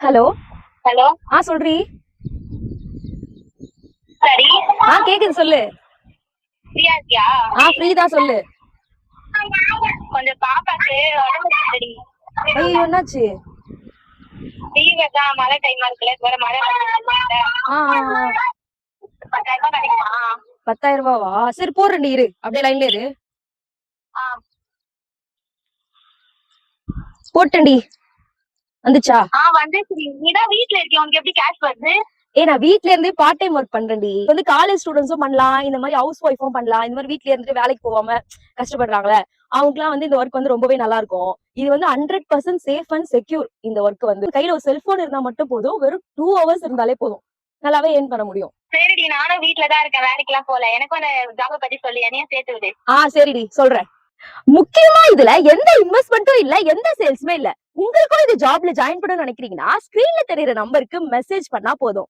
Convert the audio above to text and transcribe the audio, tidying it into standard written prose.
Hello. Hello. சொல்றி. சரி. கேக்குது சொல்லு. ஃப்ரீயா இருக்கியா? ஃப்ரீ தான் சொல்லு. கொஞ்சம் பாப்பாக்கு உடம்பு சரியில்லைடி. ஐயோ என்னாச்சு? லீவ் தான், மழை டைமா இருக்குல்ல, வேற மழை வருதுல்ல. 10,000 ரூபாய் கிடைக்குமா? 10,000 ரூபாவா? சரி போறேன்டி, இரு அப்படியே லைன்ல இரு. போட்டேன்டி. வந்துச்சா? வந்துச்சு. நீதான் வீட்ல இருக்கிய, உனக்கு எப்படி கேஷ் வருது? நான் வீட்ல இருந்தே பார்ட் டைம் ஒர்க் பண்றேன்டி. வந்து காலேஜ் ஸ்டூடெண்ட்ஸும் பண்ணலாம், இந்த மாதிரி ஹவுஸ் ஒய்ஃபும் பண்ணலாம். இந்த மாதிரி வீட்ல இருந்துட்டு வேலைக்கு போகாம கஷ்டப்படுறாங்களே, அவங்களுக்குலாம் வந்து இந்த ஒர்க் வந்து ரொம்பவே நல்லா இருக்கும். இது வந்து 100% சேஃப் அண்ட் செக்யூர். இந்த ஒர்க் வந்து கையில ஒரு செல்போன் இருந்தா மட்டும் போதும். வெறும் 2 hours இருந்தாலே போதும், நல்லாவே ஏர்ன் பண்ண முடியும். சரிடி, நானும் வீட்லதான் இருக்கேன், வேலைக்கு எல்லாம் போல. எனக்கும் அந்த ஜாப பத்தி சொல்லி என்னையும் சேர்த்து விடு. சரிடி சொல்றேன். முக்கியமா இதுல எந்த இன்வெஸ்ட்மெண்ட்டும் இல்ல, எந்த சேல்ஸுமே இல்ல. உங்களுக்கும் இந்த ஜாப்ல ஜாயின் பண்ணணும்னு நினைக்கிறீங்கன்னா ஸ்கிரீன்ல தெரியுற நம்பருக்கு மெசேஜ் பண்ணா போதும்.